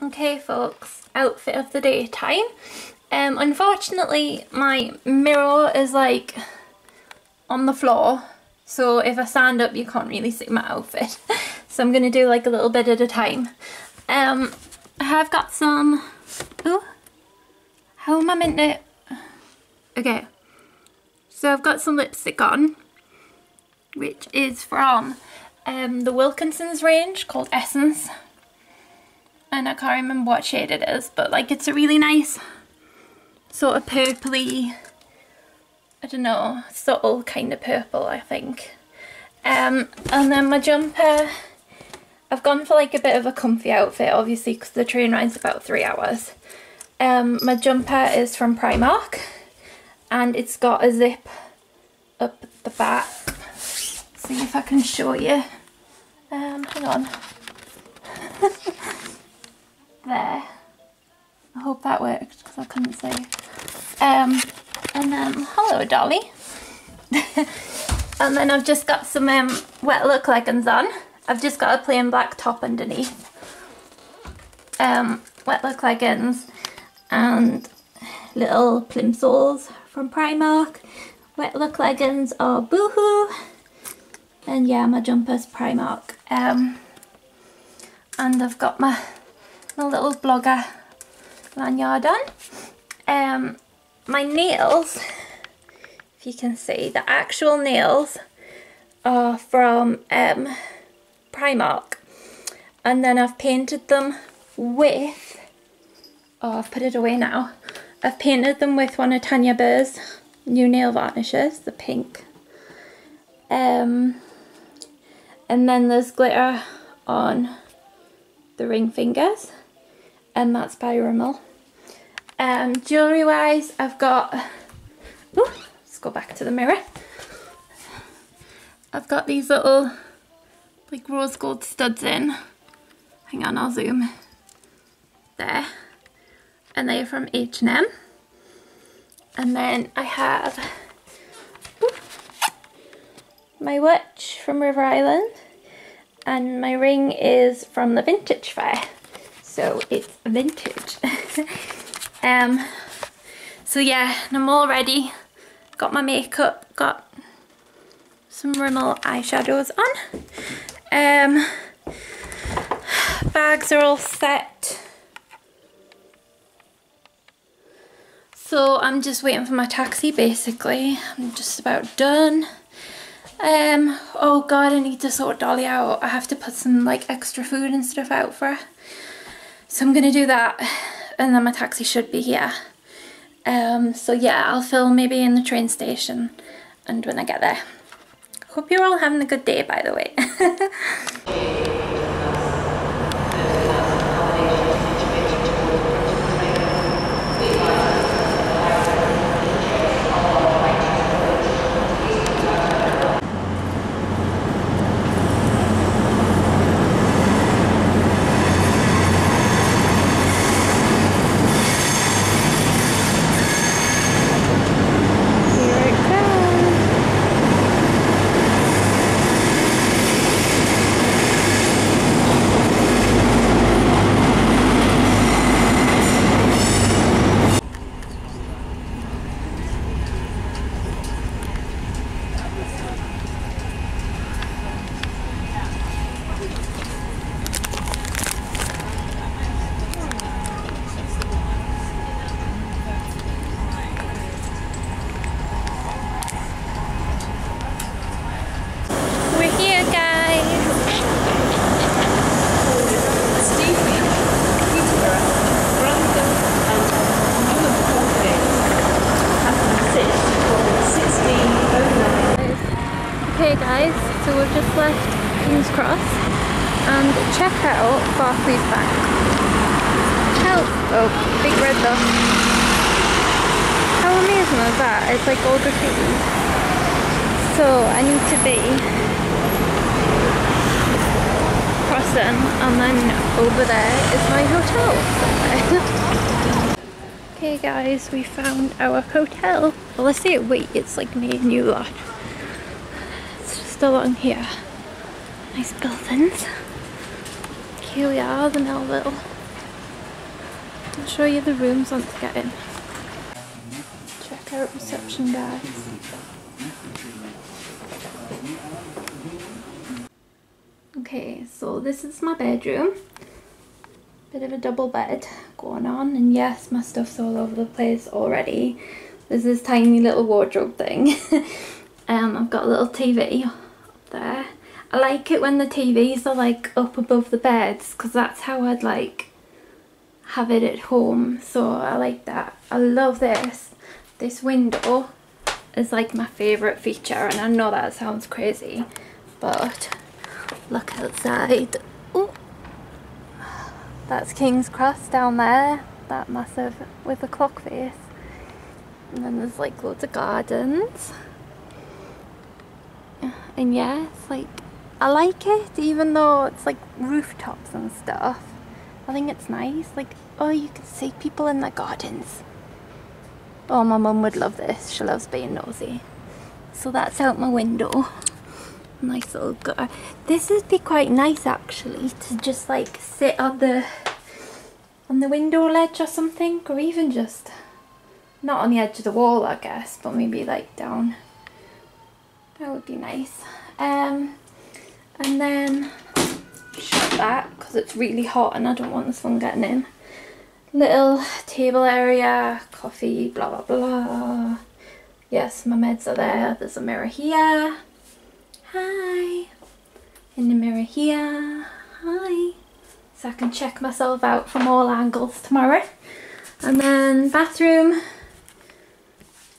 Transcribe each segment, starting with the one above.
Okay folks, outfit of the day time. Unfortunately my mirror is like on the floor, so if I stand up you can't really see my outfit. So I'm gonna do like a little bit at a time. I have got some, oh, how am I meant to, okay. So I've got some lipstick on, which is from the Wilkinson's range called Essence. And I can't remember what shade it is, but like it's a really nice sort of purpley, I don't know, subtle kind of purple I think. And then my jumper, I've gone for like a bit of a comfy outfit obviously because the train ride's about 3 hours. My jumper is from Primark and it's got a zip up the back. See if I can show you. Hang on. There. I hope that worked because I couldn't see. And then, hello Dolly. And then I've just got some wet look leggings on. I've just got a plain black top underneath. Wet look leggings and little plimsolls from Primark. Wet look leggings are Boohoo. And yeah, my jumper's Primark. And I've got my little blogger lanyard on. My nails, if you can see, the actual nails are from Primark, and then I've painted them with, oh I've put it away now, I've painted them with one of Tanya Burr's new nail varnishes, the pink. And then there's glitter on the ring fingers, and that's by Rimmel. Jewellery wise, I've got, ooh, let's go back to the mirror. I've got these little like rose gold studs in. Hang on, I'll zoom. There. And they're from H&M. And then I have my watch from River Island. And my ring is from the Vintage Fair. So it's vintage. So yeah, and I'm all ready. Got my makeup, got some Rimmel eyeshadows on. Bags are all set. So I'm just waiting for my taxi basically. I'm just about done. Oh god, I need to sort Dolly out. I have to put some like extra food and stuff out for her. So I'm gonna do that and then my taxi should be here. So yeah, I'll film maybe in the train station and when I get there. Hope you're all having a good day, by the way. Okay guys, so we've just left King's Cross and check out Barclays Bank. Help! Oh, big red dot. How amazing is that? It's like all graffiti. So I need to be crossing and then over there is my hotel. Okay guys, we found our hotel. Well I say wait, it's like made new lot. Along here. Nice buildings. Here we are, the Melville I'll show you the rooms once I get in. Check out reception, guys. Okay, so this is my bedroom. Bit of a double bed going on, and yes, my stuff's all over the place already. There's this tiny little wardrobe thing. I've got a little TV up there. I like it when the TVs are like up above the beds, because that's how I'd like have it at home, so I like that. I love this. This window is like my favourite feature, and I know that sounds crazy, but look outside. Ooh. That's King's Cross down there, that massive with the clock face. And then there's like loads of gardens. And yeah, it's like, I like it even though it's like rooftops and stuff. I think it's nice, like, oh, you can see people in the gardens. Oh, my mum would love this, she loves being nosy. So that's out my window. Nice little garden. This would be quite nice actually, to just like sit on the window ledge or something, or even just not on the edge of the wall, I guess, but maybe like down. That would be nice. And then shut that because it's really hot and I don't want the sun getting in. Little table area, coffee, blah blah blah. Yes, my meds are there. There's a mirror here. Hi. In the mirror here. Hi. So I can check myself out from all angles tomorrow. And then bathroom.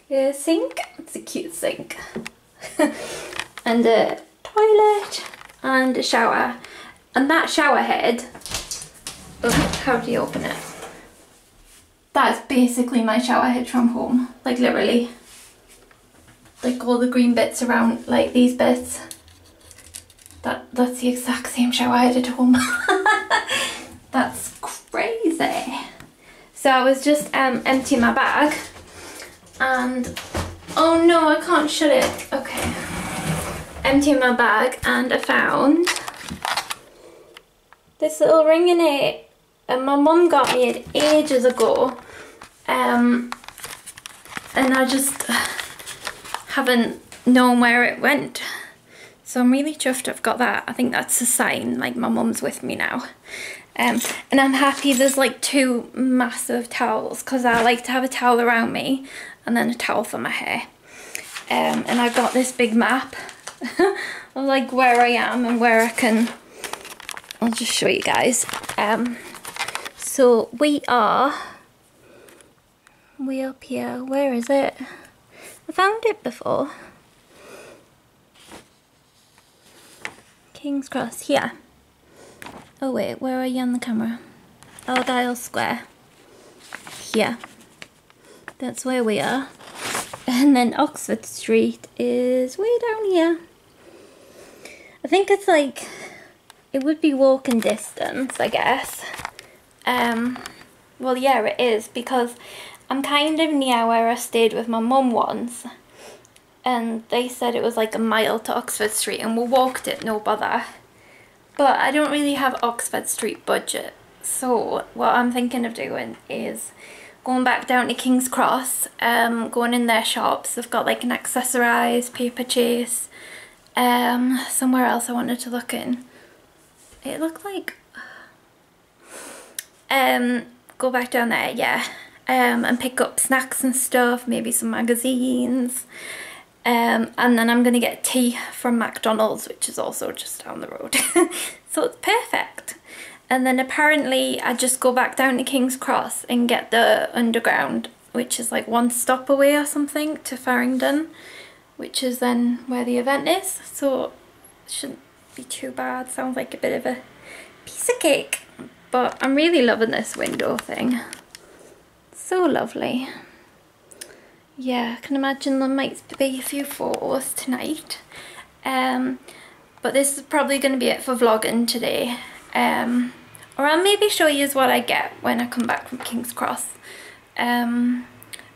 Here's a sink. It's a cute sink. And a toilet and a shower. And that shower head, oh, how do you open it? That's basically my shower head from home, like literally. Like all the green bits around, like these bits. That's the exact same shower head at home. That's crazy. So I was just emptying my bag and, oh no, I can't shut it. Okay. Emptying my bag and I found this little ring in it, and my mum got me it ages ago, and I just haven't known where it went, so I'm really chuffed I've got that. I think that's a sign like my mum's with me now, and I'm happy there's like 2 massive towels, because I like to have a towel around me and then a towel for my hair, and I got this big map of like where I am and where I can. I'll just show you guys. So we are way up here. Where is it? I found it before. King's Cross, here. Oh wait, where are you on the camera? Argyle Square. Here. That's where we are. And then Oxford Street is way down here. I think it's like, it would be walking distance, I guess. Well, yeah, it is, because I'm kind of near where I stayed with my mum once, and they said it was like a mile to Oxford Street, and we walked it, no bother. But I don't really have Oxford Street budget, so what I'm thinking of doing is going back down to King's Cross, going in their shops. They've got like an Accessorize, Paper Chase, somewhere else I wanted to look in. It looked like, go back down there, yeah, and pick up snacks and stuff, maybe some magazines, and then I'm going to get tea from McDonald's, which is also just down the road, so it's perfect. And then apparently I just go back down to King's Cross and get the Underground, which is like 1 stop away or something, to Farringdon, which is then where the event is, so it shouldn't be too bad. Sounds like a bit of a piece of cake, but I'm really loving this window thing. So lovely. Yeah, I can imagine there might be a few photos tonight, but this is probably going to be it for vlogging today, or I'll maybe show you what I get when I come back from King's Cross, and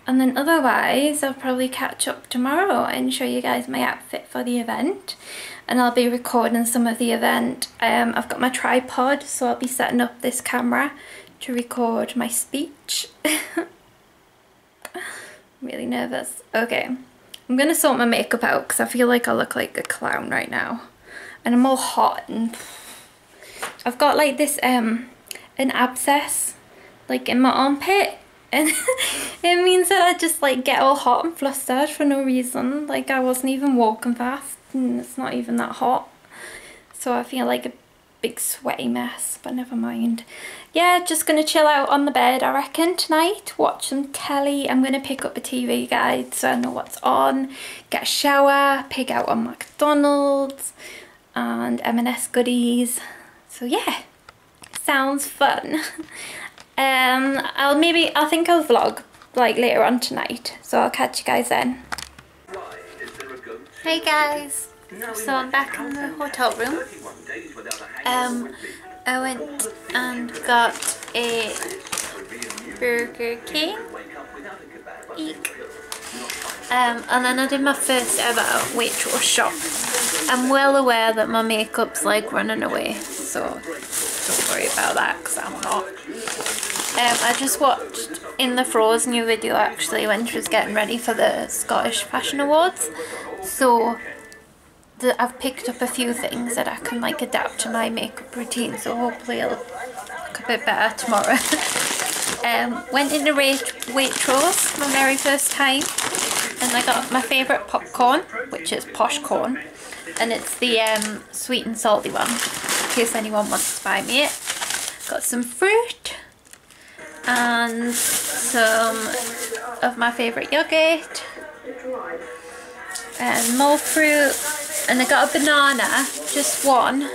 then otherwise I'll probably catch up tomorrow and show you guys my outfit for the event. And I'll be recording some of the event. I've got my tripod, so I'll be setting up this camera to record my speech. Really nervous. Okay, I'm gonna sort my makeup out because I feel like I look like a clown right now. And I'm all hot and I've got like this an abscess like in my armpit, and it means that I just like get all hot and flustered for no reason. Like I wasn't even walking fast and it's not even that hot. So I feel like a big sweaty mess, but never mind. Yeah, just gonna chill out on the bed I reckon tonight, watch some telly. I'm gonna pick up a TV guide so I know what's on, get a shower, pick out on McDonald's and M&S goodies. So yeah, sounds fun. I think I'll vlog like later on tonight, so I'll catch you guys then. Hey guys, so I'm back in the hotel room. I went and got a Burger King. Eek. And then I did my first ever Waitrose shop. I'm well aware that my makeup's like running away, so don't worry about that because I'm not. I just watched In the Fro's new video actually when she was getting ready for the Scottish Fashion Awards, so I've picked up a few things that I can like adapt to my makeup routine, so hopefully it'll look a bit better tomorrow. Went into Waitrose my very first time, and I got my favourite popcorn, which is Posh Corn, and it's the sweet and salty one, in case anyone wants to buy me it. Got some fruit and some of my favourite yogurt and more fruit, and I got a banana, just one,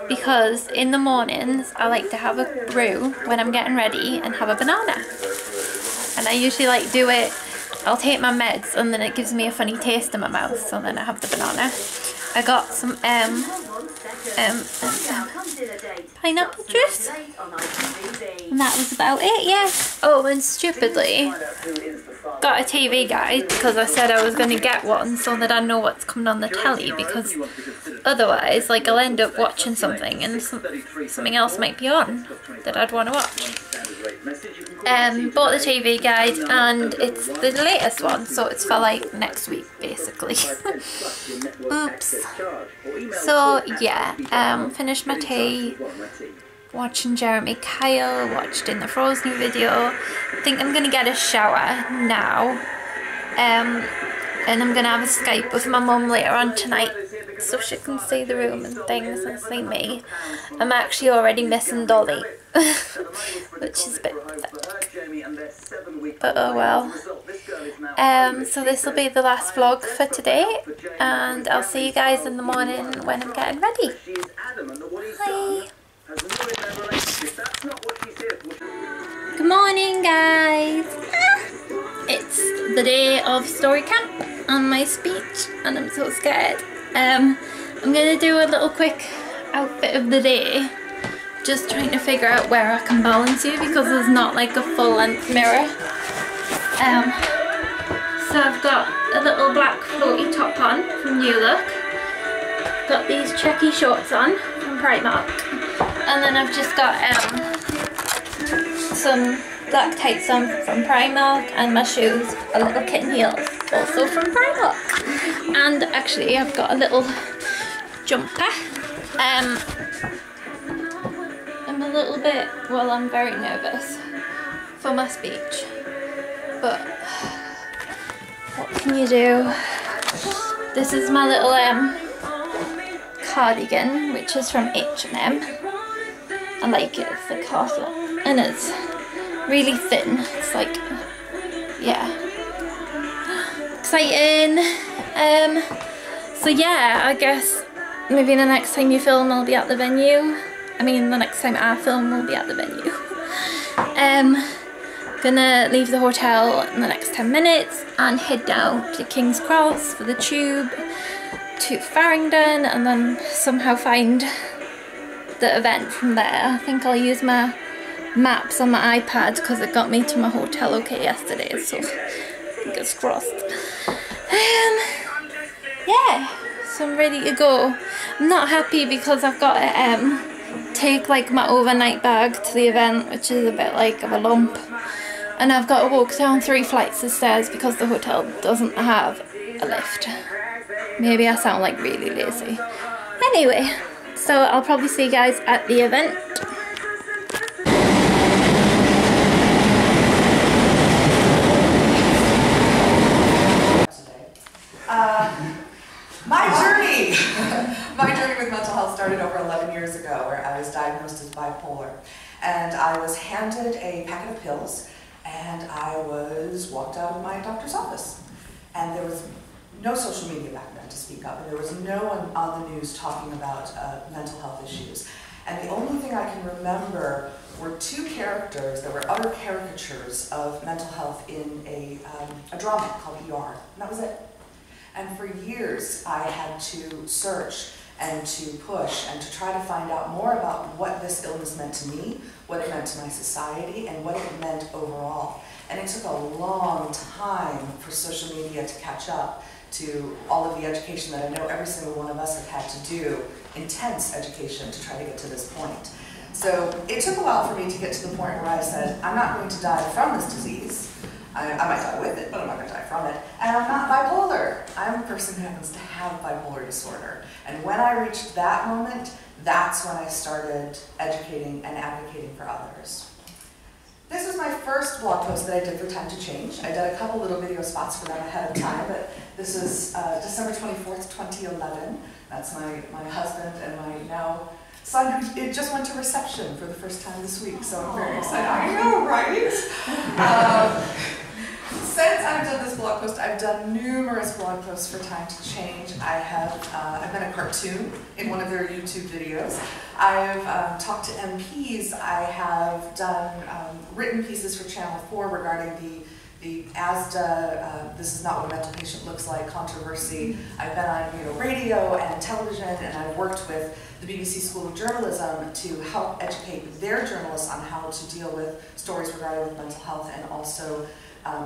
because in the mornings I like to have a brew when I'm getting ready and have a banana, and I usually like do it, I'll take my meds and then it gives me a funny taste in my mouth, so then I have the banana. I got some pineapple juice, and that was about it, yeah. Oh, and stupidly got a TV guide because I said I was going to get one so that I know what's coming on the telly, because otherwise like I'll end up watching something and something else might be on that I'd want to watch. Bought the TV guide and it's the latest one, so it's for like next week basically. Oops. So yeah, finished my tea, watching Jeremy Kyle, watched In the Fro's new video. I think I'm gonna get a shower now, and I'm gonna have a Skype with my mum later on tonight so she can see the room and things and see me. I'm actually already missing Dolly, which is a bit pathetic, but oh well. So this will be the last vlog for today, and I'll see you guys in the morning when I'm getting ready. Bye. Good morning guys! It's the day of story camp and my speech, and I'm so scared. I'm gonna do a little quick outfit of the day, just trying to figure out where I can balance you because there's not like a full length mirror. So I've got a little black floaty top on from New Look, got these checky shorts on from Primark, and then I've just got some black tights on from Primark, and my shoes are little kitten heels, also from Primark. And actually I've got a little jumper. I'm a little bit, well, I'm very nervous for my speech, but what can you do? This is my little cardigan, which is from H&M. I like it, it's like half length, and it's really thin. It's like, yeah, exciting. So yeah, I guess maybe the next time you film I'll be at the venue. I mean, the next time I film will be at the venue. Gonna leave the hotel in the next 10 minutes and head down to King's Cross for the tube to Farringdon, and then somehow find the event from there. I think I'll use my maps on my iPad because it got me to my hotel okay yesterday, so fingers crossed. Yeah, so I'm ready to go. I'm not happy because I've got to take like my overnight bag to the event, which is a bit like of a lump, and I've got to walk down 3 flights of stairs because the hotel doesn't have a lift. Maybe I sound like really lazy. Anyway, so I'll probably see you guys at the event. My journey with mental health started over 11 years ago, where I was diagnosed as bipolar. And I was handed a packet of pills, and I was walked out of my doctor's office. And there was no social media back then to speak of, and there was no one on the news talking about mental health issues. And the only thing I can remember were 2 characters that were utter caricatures of mental health in a drama called ER, and that was it. And for years, I had to search and to push and to try to find out more about what this illness meant to me, what it meant to my society, and what it meant overall. And it took a long time for social media to catch up to all of the education that I know every single one of us have had to do, intense education, to try to get to this point. So it took a while for me to get to the point where I said, I'm not going to die from this disease. I might die with it, but I'm not going to die from it. And I'm not bipolar. I'm a person who happens to have bipolar disorder. And when I reached that moment, that's when I started educating and advocating for others. This was my first blog post that I did for Time to Change. I did a couple little video spots for them ahead of time, but this is December 24th, 2011. That's my husband and my now son, who just went to reception for the first time this week, so I'm very excited. I know, right? Since I've done this blog post, I've done numerous blog posts for Time to Change. I've been a cartoon in one of their YouTube videos. I've talked to MPs. I have done written pieces for Channel 4 regarding the ASDA, this is not what a mental patient looks like, controversy. I've been on radio and television, and I've worked with the BBC School of Journalism to help educate their journalists on how to deal with stories regarding with mental health, and also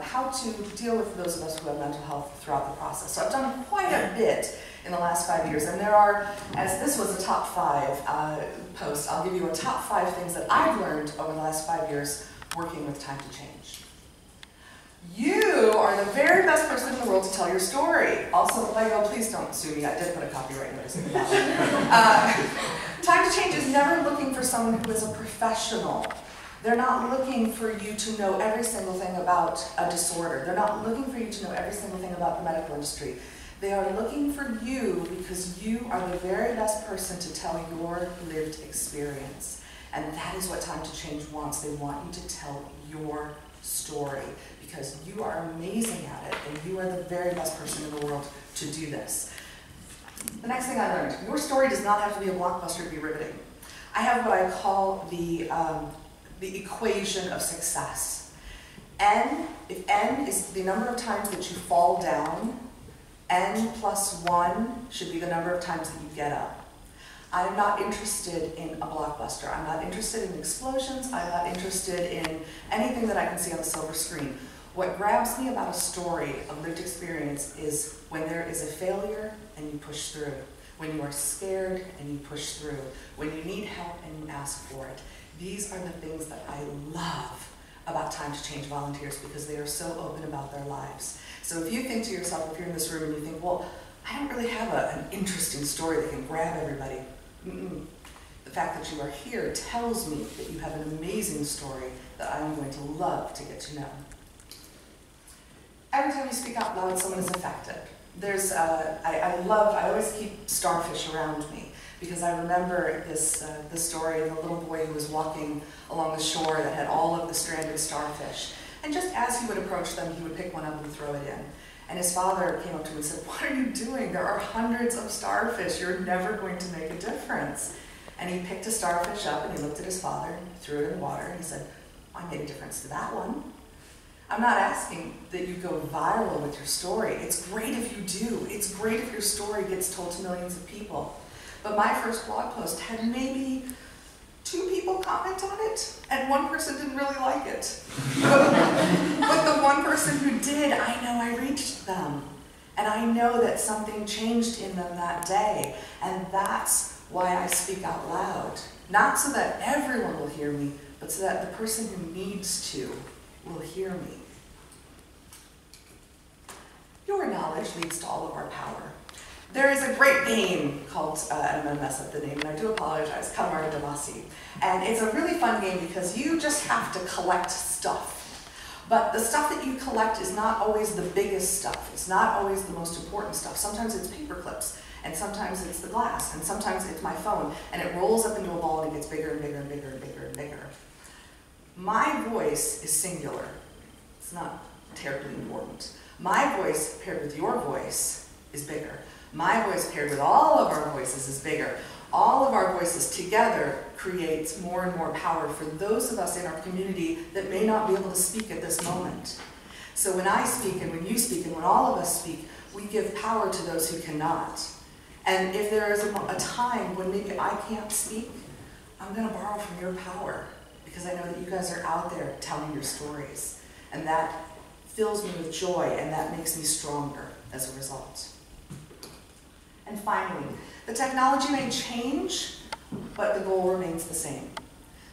how to deal with those of us who have mental health throughout the process. So I've done quite a bit in the last 5 years, and there are, as this was a top 5 post, I'll give you a top 5 things that I've learned over the last 5 years working with Time to Change. You are the very best person in the world to tell your story. Also, Lego, please don't sue me. I did put a copyright notice in the bottom. Time to Change is never looking for someone who is a professional. They're not looking for you to know every single thing about a disorder. They're not looking for you to know every single thing about the medical industry. They are looking for you because you are the very best person to tell your lived experience. And that is what Time to Change wants. They want you to tell your story, because you are amazing at it, and you are the very best person in the world to do this. The next thing I learned, your story does not have to be a blockbuster to be riveting. I have what I call the equation of success. If N is the number of times that you fall down, N plus 1 should be the number of times that you get up. I'm not interested in a blockbuster. I'm not interested in explosions. I'm not interested in anything that I can see on the silver screen. What grabs me about a story of lived experience is when there is a failure and you push through, when you are scared and you push through, when you need help and you ask for it. These are the things that I love about Time to Change volunteers, because they are so open about their lives. So if you think to yourself, if you're in this room and you think, well, I don't really have an interesting story that can grab everybody. The fact that you are here tells me that you have an amazing story that I'm going to love to get to know. Every time you speak out loud, someone is affected. There's, I always keep starfish around me, because I remember this story of the little boy who was walking along the shore that had all of the stranded starfish. And just as he would approach them, he would pick one up and throw it in. And his father came up to him and said, "What are you doing? There are hundreds of starfish. You're never going to make a difference." And he picked a starfish up and he looked at his father, threw it in the water, and he said, "I made a difference to that one." I'm not asking that you go viral with your story. It's great if you do. It's great if your story gets told to millions of people. But my first blog post had maybe 2 people comment on it, and 1 person didn't really like it. But the 1 person who did, I know I reached them. And I know that something changed in them that day. And that's why I speak out loud. Not so that everyone will hear me, but so that the person who needs to will hear me. Your knowledge leads to all of our power. There is a great game called, I'm going to mess up the name, and I do apologize, Katamari Damacy. And it's a really fun game because you just have to collect stuff. But the stuff that you collect is not always the biggest stuff. It's not always the most important stuff. Sometimes it's paper clips, and sometimes it's the glass, and sometimes it's my phone, and it rolls up into a ball and it gets bigger and bigger and bigger and bigger and bigger. My voice is singular. It's not terribly important. My voice paired with your voice is bigger. My voice paired with all of our voices is bigger. All of our voices together creates more and more power for those of us in our community that may not be able to speak at this moment. So when I speak and when you speak and when all of us speak, we give power to those who cannot. And if there is a time when maybe I can't speak, I'm going to borrow from your power because I know that you guys are out there telling your stories. And that fills me with joy and that makes me stronger as a result. And finally, the technology may change, but the goal remains the same.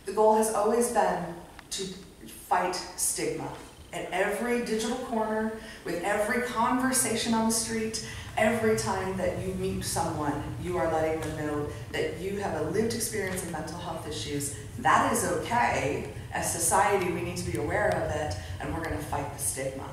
The goal has always been to fight stigma. At every digital corner, with every conversation on the street, every time that you meet someone, you are letting them know that you have a lived experience of mental health issues. That is okay. As society, we need to be aware of it, and we're going to fight the stigma.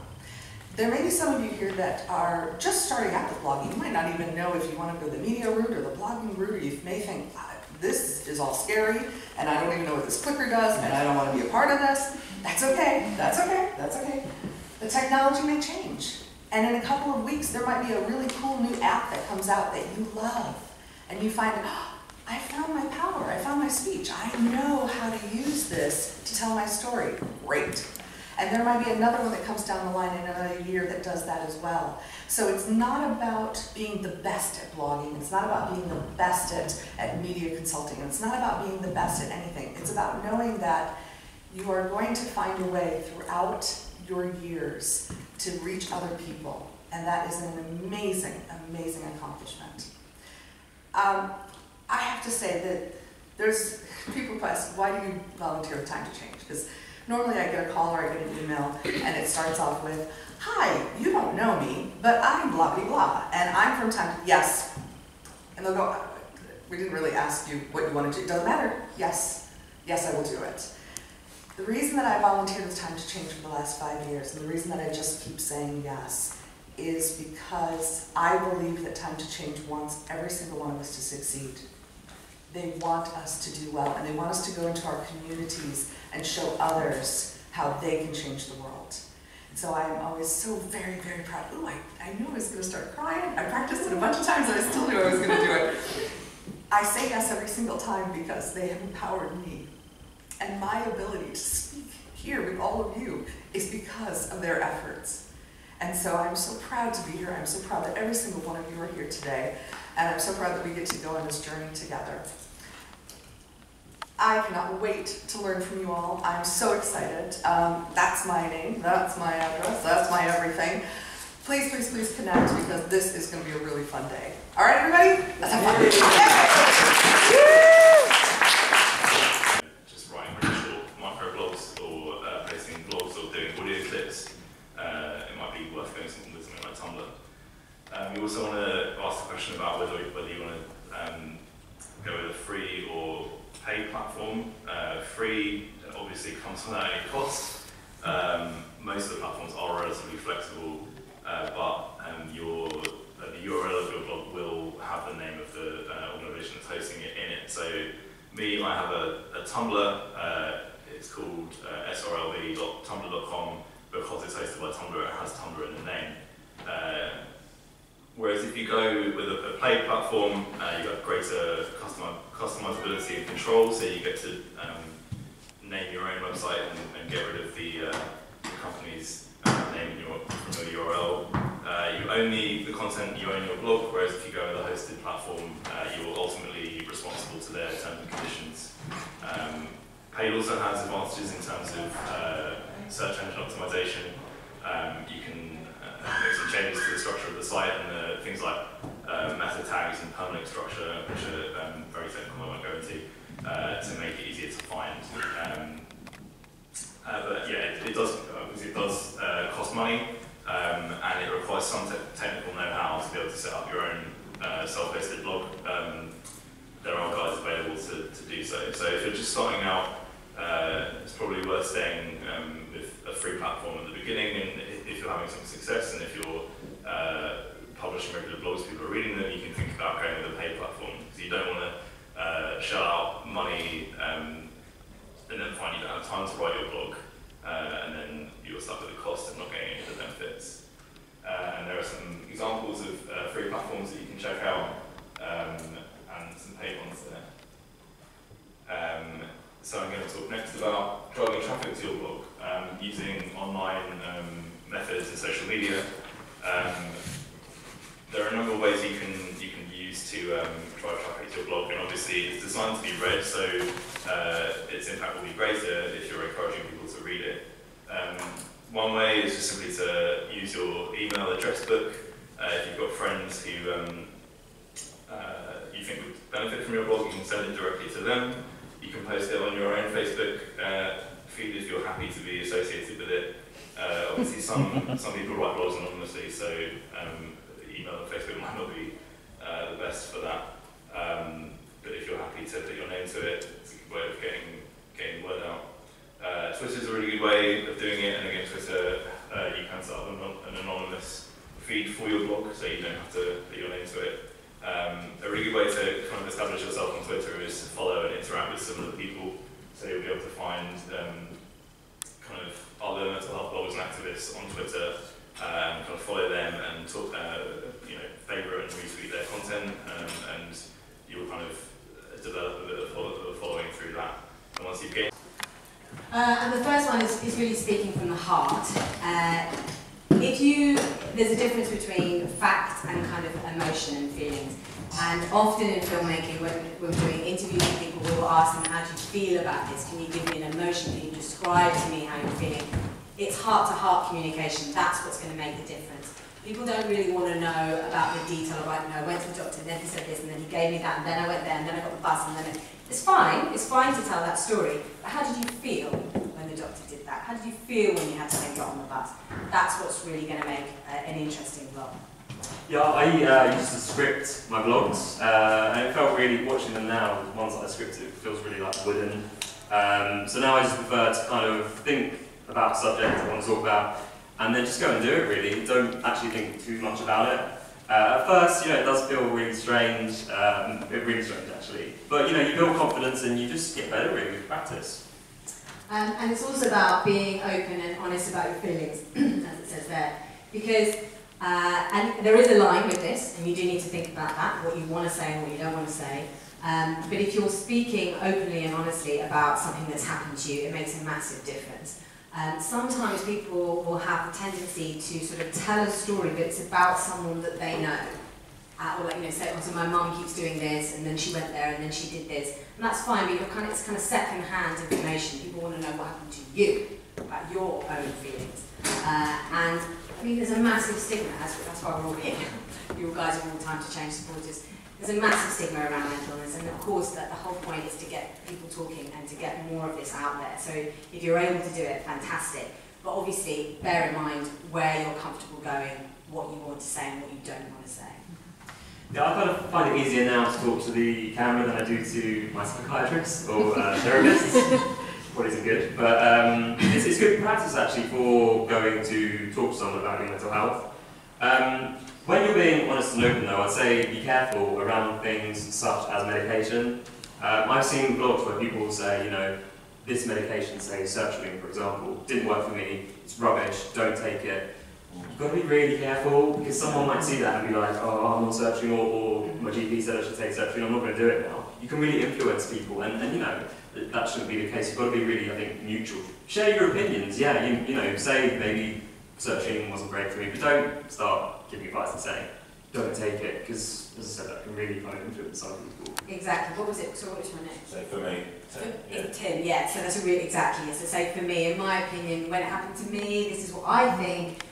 There may be some of you here that are just starting out with blogging. You might not even know if you want to go the media route or the blogging route, or you may think, this is all scary, and I don't even know what this clicker does, and I don't want to be a part of this. That's okay, that's okay, that's okay. The technology may change, and in a couple of weeks, there might be a really cool new app that comes out that you love, and you find, oh, I found my power, I found my speech, I know how to use this to tell my story. Great. And there might be another one that comes down the line in another year that does that as well. So it's not about being the best at blogging. It's not about being the best at media consulting. It's not about being the best at anything. It's about knowing that you are going to find a way throughout your years to reach other people. And that is an amazing, amazing accomplishment. I have to say that there's people who ask, why do you volunteer with Time to Change? Because normally I get a call or I get an email and it starts off with, hi, you don't know me, but I'm blah, blah, blah, and I'm from Time to, yes. And they'll go, we didn't really ask you what you want to do. It doesn't matter. Yes. Yes, I will do it. The reason that I volunteered with Time to Change for the last 5 years, and the reason that I just keep saying yes, is because I believe that Time to Change wants every single one of us to succeed. They want us to do well, and they want us to go into our communities and show others how they can change the world. And so I am always so very, very proud. Ooh, I knew I was going to start crying. I practiced it a bunch of times, and I still knew I was going to do it. I say yes every single time because they have empowered me. And my ability to speak here with all of you is because of their efforts. And so I'm so proud to be here. I'm so proud that every single one of you are here today. And I'm so proud that we get to go on this journey together. I cannot wait to learn from you all. I'm so excited. That's my name, that's my address, that's my everything. Please, please, please connect because this is going to be a really fun day. All right, everybody? Let's have fun. Just writing really short microblogs or posting blogs or doing audio clips. It might be worth going with something like Tumblr. You also want to ask the question about whether you want to go with a free or paid platform. Free obviously comes without any cost. Most of the platforms are relatively flexible, but the URL of your blog will have the name of the organisation that's hosting it in it. So me, I have a Tumblr. It's called srlb.tumblr.com because it's hosted by Tumblr. It has Tumblr in the name. Whereas if you go with a paid platform, you have greater customizability and control, so you get to name your own website and get rid of the company's name from your URL. You own the content, you own your blog, whereas if you go with a hosted platform, you will ultimately be responsible to their terms and conditions. Paid also has advantages in terms of search engine optimization. You can make some changes to the structure of the site and things like meta tags and permalink structure, which are very technical, I won't go into, to make it easier to find. But yeah, it does cost money, and it requires some technical know-how to be able to set up your own self-hosted blog. There are guides available to do so. So if you're just starting out, it's probably worth staying with a free platform at the beginning, and if you're having some success, and if you're publishing regular blogs, people are reading them, you can think about going with a paid platform, because you don't want to shell out money and then find you don't have time to write your blog, and then you're stuck with the cost of not getting any of the benefits. And there are some examples of free platforms that you can check out, and some paid ones there. So I'm going to talk next about driving traffic to your blog using online methods and social media. There are a number of ways you can use to drive traffic to your blog, and obviously it's designed to be read, so its impact will be greater if you're encouraging people to read it. One way is just simply to use your email address book. If you've got friends who you think would benefit from your blog, you can send it directly to them. You can post it on your own Facebook feed if you're happy to be associated with it. Obviously some people write blogs anonymously, so email and Facebook might not be the best for that. But if you're happy to put your name to it, it's a good way of getting word out. Twitter's a really good way of doing it, and again, Twitter, you can set up an anonymous feed for your blog, so you don't have to put your name to it. A really good way to kind of establish yourself on Twitter is to follow and interact with similar people, so you'll be able to find kind of other mental health bloggers and activists on Twitter, kind of follow them and talk, favourite and retweet their content, and you'll kind of develop a bit of a following through that. And once you've gained. And the first one is really speaking from the heart. There's a difference between fact and kind of emotion and feelings. And often in filmmaking, when we're doing interviews with people, we will ask them, how do you feel about this? Can you give me an emotion? Can you describe to me how you're feeling? It's heart-to-heart communication. That's what's going to make the difference. People don't really want to know about the detail of, I went to the doctor, and then he said this, and then he gave me that, and then I went there, and then I got the bus, and then it's fine to tell that story, but how did you feel when the doctor did that? How did you feel when you had to then get on the bus? That's what's really going to make an interesting vlog. Yeah, I used to script my vlogs, and it felt really, watching them now, the ones that I scripted, it feels really like wooden. So now I just prefer to kind of think about a subject I want to talk about, and then just go and do it really. Don't actually think too much about it. At first, it does feel really strange, really strange actually. But you build confidence and you just get better really with practice. And it's also about being open and honest about your feelings, as it says there. Because, and there is a line with this, and you do need to think about that, what you want to say and what you don't want to say. But if you're speaking openly and honestly about something that's happened to you, it makes a massive difference. Sometimes people will have a tendency to sort of tell a story that's about someone that they know. Or say, so my mum keeps doing this, and then she went there, and then she did this. And that's fine, but it's kind of second-hand information. People want to know what happened to you, about your own feelings. And there's a massive stigma, that's why we're all here. You guys are all time to change supporters. There's a massive stigma around mental illness, and of course the whole point is to get people talking and to get more of this out there. So if you're able to do it, fantastic. But obviously, bear in mind where you're comfortable going, what you want to say and what you don't want to say. Yeah, I kind of find it easier now to talk to the camera than I do to my psychiatrist or therapist. What isn't good, but it's good practice actually for going to talk to someone about your mental health. When you're being honest and open though, I'd say be careful around things such as medication. I've seen blogs where people will say, this medication, say sertraline for example, didn't work for me, it's rubbish, don't take it. You've got to be really careful, because someone might see that and be like, oh, I'm on sertraline, or my GP said I should take sertraline, I'm not going to do it now. You can really influence people, and that shouldn't be the case. You've got to be really, I think, neutral. Share your opinions, yeah, say maybe sertraline wasn't great for me, but don't start giving advice and saying, don't take it, because, as I said, that can really kind of influence other people. Exactly. What was it? So what was your name? So for me, Tim. Tim, yeah. So that's exactly. So say for me, in my opinion, when it happened to me, this is what I think.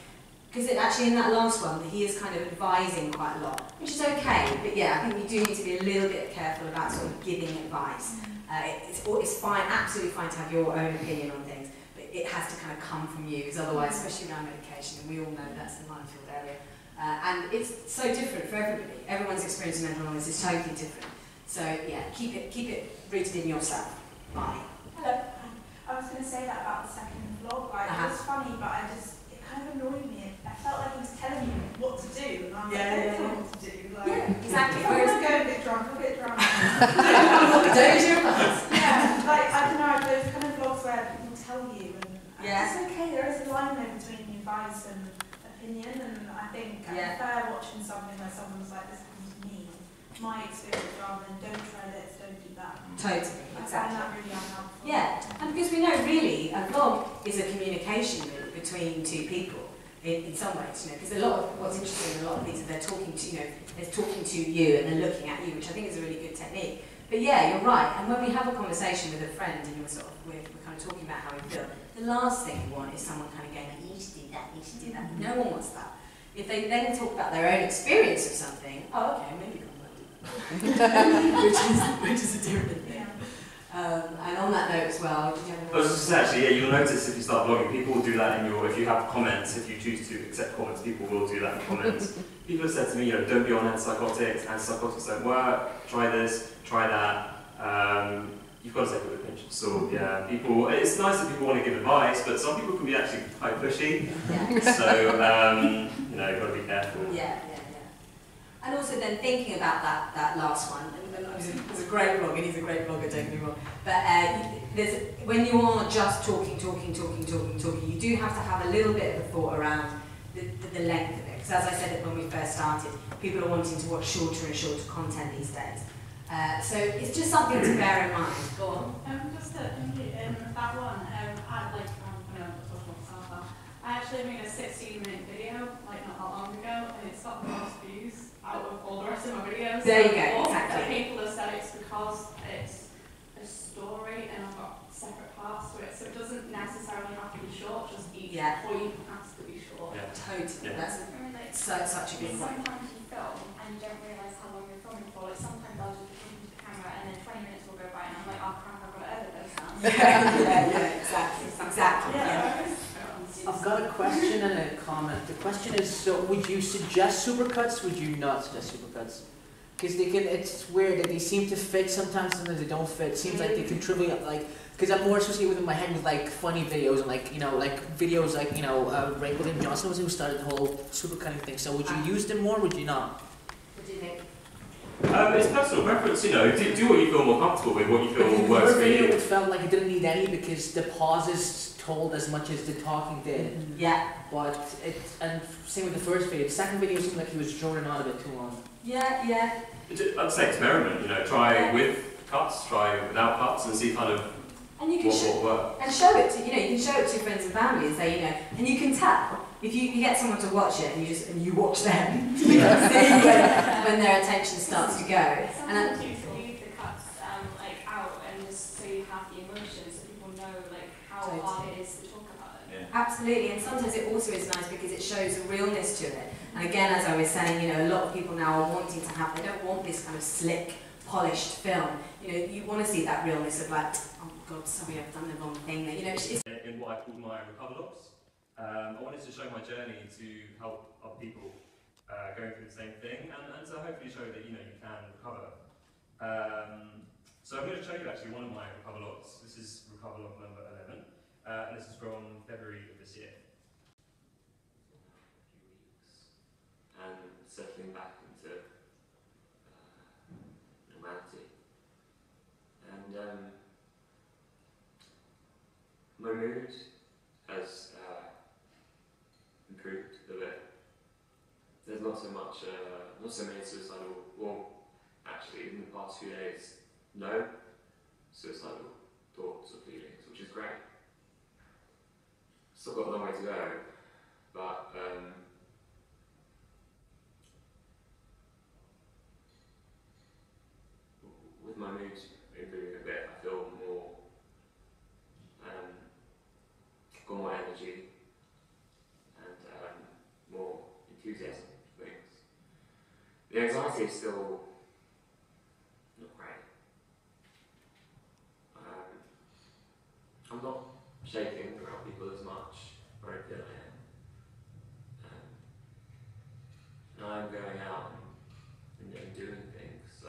because actually in that last one, he is kind of advising quite a lot, which is okay, but yeah, I think you do need to be a little bit careful about sort of giving advice. It's fine, absolutely fine to have your own opinion on things, but it has to kind of come from you, because otherwise, especially around medication, and we all know that's the minefield area, and it's so different for everybody. Everyone's experience of mental illness is totally different. So yeah, keep it rooted in yourself. Bye. Hello. I was going to say that about the second vlog. Like, it was funny, but it kind of annoyed me. I felt like he was telling me what to do, and I was like, I don't know what to do. Like, Yeah, exactly. If I want to go a bit drunk, I'll get drunk. Don't use your advice. Yeah, like, I don't know, those kind of vlogs where people tell you, and Yeah. it's okay, there is a line there between advice and opinion, and I think I prefer watching something where someone was like, this happened to me, my experience, rather than don't try this, don't do that. Totally, I find exactly. that really unhelpful. Yeah, and because we know really a vlog is a communication link between two people in some ways, because a lot of what's interesting in a lot of these is they're talking to, they're talking to you and they're looking at you, which I think is a really good technique. But yeah, you're right, and when we have a conversation with a friend and we're kind of talking about how we feel, the last thing you want is someone kind of going, you should do that, you should do that. No one wants that. If they then talk about their own experience of something, oh okay, maybe I might do that. which is a different thing. And on that note as well, did you have I was just going to say, actually, yeah, you'll notice if you start blogging, people will do that in your, if you have comments, if you choose to accept comments, people will do that in comments. People have said to me, don't be on antipsychotics don't work, try this, try that. You've got to take it with a pinch of salt, yeah. People, it's nice that people want to give advice, but some people can be actually quite pushy. Yeah. So, you've got to be careful. Yeah. And also then thinking about that last one, and it was a great blog, and he's a great blogger, don't get me wrong, but when you are just talking, you do have to have a little bit of a thought around the length of it. Because as I said when we first started, people are wanting to watch shorter and shorter content these days. So it's just something to bear in mind. Go on. Just to that one, I actually made a 16-minute video, like not that long ago, and it's got the most views out of all the rest of my videos. There you go, exactly. People have said it's because it's a story and I've got separate parts to it, so it doesn't necessarily have to be short, just each point has to be short. Yeah. Totally, that's such a good point. Sometimes you film and you don't realise how long you're filming for. Like sometimes I'll just look into the camera and then 20 minutes will go by and I'm like, oh crap, I've got to edit this now. Yeah, exactly. Yeah. I've got a question and a comment. The question is, so would you suggest supercuts? Would you not suggest supercuts? Because it's weird that they seem to fit sometimes they don't fit. It seems like they contribute, because I'm more associated with in my head with funny videos and videos like William Johnson was who started the whole supercutting thing. So would you use them more? Would you not? What do you think? It's personal preference, do what you feel more comfortable with, what you feel works for you. It felt like it didn't need any because the pauses told as much as the talking did. Yeah. But and same with the first video. The second video seemed like he was droning on a bit too long. Yeah. I'd say experiment, try with cuts, try without cuts and see kind of and you can what works. And show it to, you can show it to your friends and family and say, and you can tell. If you get someone to watch it and you watch them, you can see when their attention starts to go. Sometimes you should leave the cuts out and just so you have the emotion so people know how hard it is to talk about it. Yeah. Absolutely, and sometimes it also is nice because it shows a realness to it. And again, as I was saying, a lot of people now are wanting to have, they don't want this kind of slick, polished film. You want to see that realness of oh God, sorry, I've done the wrong thing. It's in what I called my Recoverlogs. I wanted to show my journey to help other people going through the same thing and to hopefully show that you can recover. So I'm going to show you actually one of my Recoverlogs. This is Recoverlog number 11 and this is from February of this year. And settling back into normality. And my mood has improved a bit. There's not so many suicidal, well, actually in the past few days, no suicidal thoughts or feelings, which is great. Still got a long way to go, but with my mood improving a bit, I feel more, got more energy, and The anxiety is still not great. I'm not shaking around people as much, or I feel I am. And I'm going out and doing things, so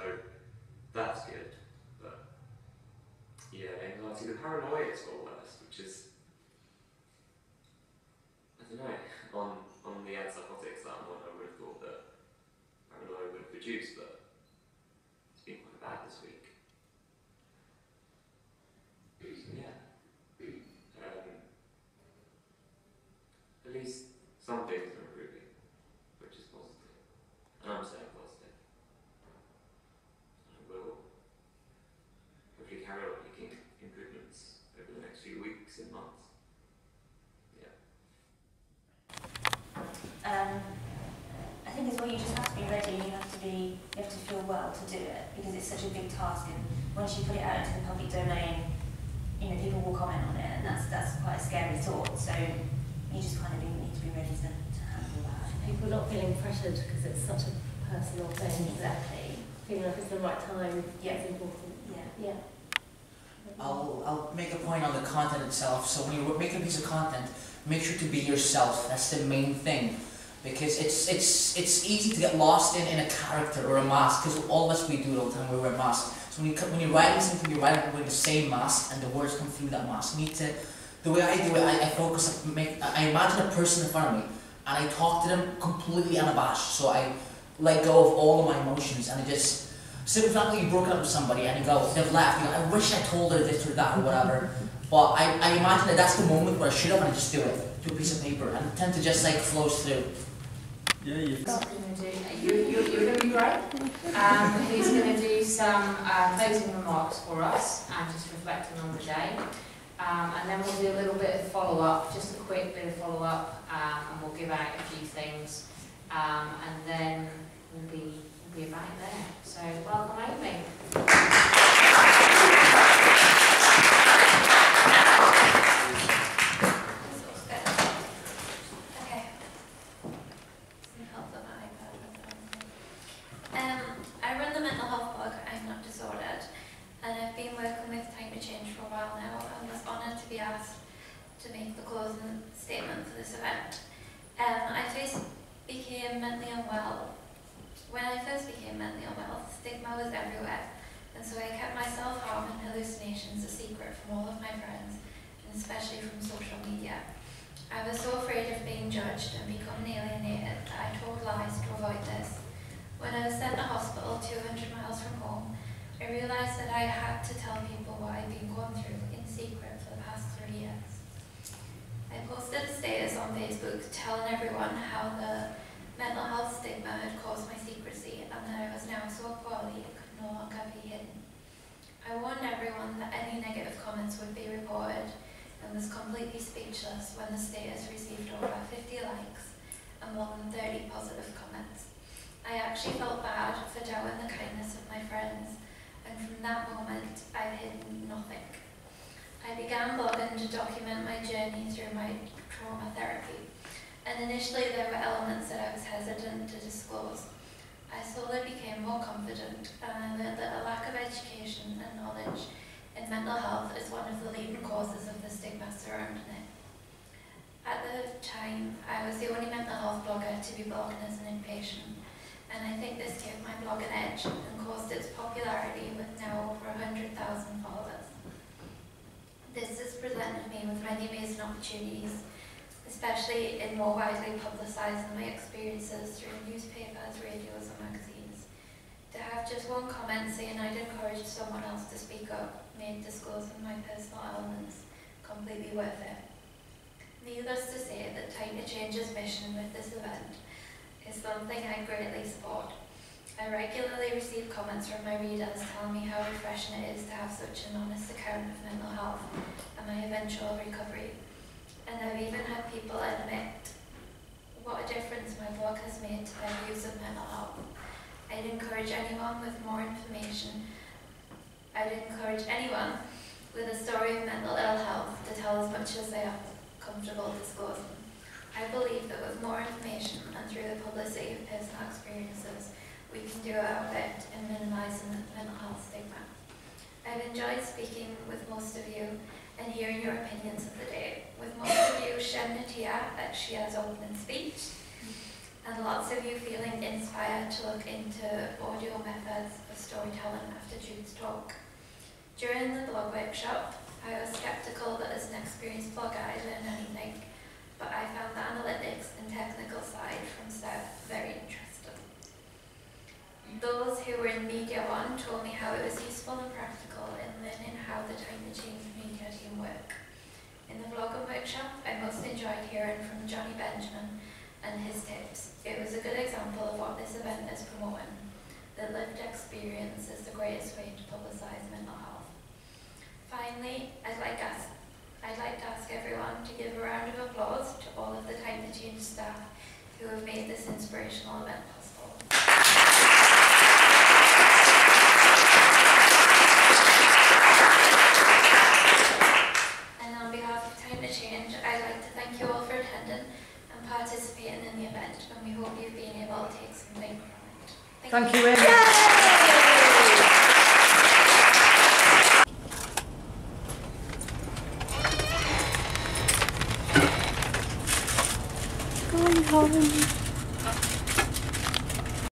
that's good. But yeah, anxiety, the paranoia is got worse, which is, I don't know, on the antipsychotics that I'm on, I would have thought that paranoia would have reduced, but it's been quite bad this week. So yeah. At least some things are improving, which is positive. And I'm staying positive. I will hopefully carry on making improvements over the next few weeks and months. Yeah. I think as well you just have to be ready, you have to feel well to do it, because it's such a big task, and once you put it out into the public domain, you know, people will comment on it, and that's quite a scary thought, so you just kind of need to be ready to handle that. People not feeling pressured because it's such a personal thing. Exactly. Feeling like it's the right time. Yeah. It's important. Yeah. I'll make a point on the content itself. So when you make a piece of content, make sure to be yourself. That's the main thing, because it's easy to get lost in a character or a mask. Because all of us, we do it all the time. We wear masks. So when you're writing something, you're writing with the same mask, and the words come through that mask. You need to. The way I do it, I focus. I imagine a person in front of me, and I talk to them completely unabashed. So I let go of all of my emotions, and I just. So for example, you broke up with somebody and you go, they've left, you go, I wish I told her this or that or whatever. But I imagine that that's the moment where I should have, and I just do it to a piece of paper, and it tends to just like flows through. Yeah, you. You're going to be great. He's going to do some closing remarks for us and just reflecting on the day. And then we'll do a little bit of follow-up, just a quick bit of follow-up, and we'll give out a few things. And then we'll be about there. So welcome, Amy. Okay. I run the mental health blog, I'm Not Disordered, and I've been working with Time to Change for a while now, and was honoured to be asked to make the closing statement for this event. I first became mentally unwell. When I first became mentally unwell, stigma was everywhere, and so I kept my self-harm and hallucinations a secret from all of my friends, and especially from social media. I was so afraid of being judged and becoming alienated that I told lies to avoid this. When I was sent to hospital 200 miles from home, I realised that I had to tell people what I'd been going through in secret for the past 3 years. I posted a status on Facebook telling everyone how the mental health stigma had caused my secrecy, and that I was now so poorly it could no longer be hidden. I warned everyone that any negative comments would be reported, and was completely speechless when the status received over 50 likes and more than 30 positive comments. I actually felt bad for doubting the kindness of my friends, and from that moment I've hidden nothing. I began blogging to document my journey through my trauma therapy. And initially there were elements that I was hesitant to disclose. I slowly became more confident, and I learned that a lack of education and knowledge in mental health is one of the leading causes of the stigma surrounding it. At the time, I was the only mental health blogger to be blogging as an inpatient, and I think this gave my blog an edge and caused its popularity with now over 100,000 followers. This has presented me with many amazing opportunities, especially in more widely publicising my experiences through newspapers, radios and magazines. To have just one comment saying I'd encourage someone else to speak up made disclosing my personal elements completely worth it. Needless to say that Time to Change's mission with this event is something I greatly support. I regularly receive comments from my readers telling me how refreshing it is to have such an honest account of mental health and my eventual recovery. And I've even had people admit what a difference my blog has made to their views of mental health. I'd encourage anyone with more information, I'd encourage anyone with a story of mental ill health to tell as much as they are comfortable disclosing. I believe that with more information and through the publicity of personal experiences, we can do about it in minimising the mental health stigma. I've enjoyed speaking with most of you and hearing your opinions of the day, with most of you shedding a tear at Shia's opening speech, and lots of you feeling inspired to look into audio methods of storytelling after Jude's talk. During the blog workshop, I was sceptical that as an experienced blogger I'd learn anything, but I found the analytics and technical side from Steph very interesting. Those who were in Media One told me how it was useful and practical in learning how the Time to Change media team work. In the blogging workshop, I most enjoyed hearing from Johnny Benjamin and his tips. It was a good example of what this event is promoting, that lived experience is the greatest way to publicise mental health. Finally, I'd like to ask everyone to give a round of applause to all of the Time to Change staff who have made this inspirational event possible. And on behalf of Time to Change, I'd like to thank you all for attending and participating in the event, and we hope you've been able to take something from it. Thank you, Amy. Going home.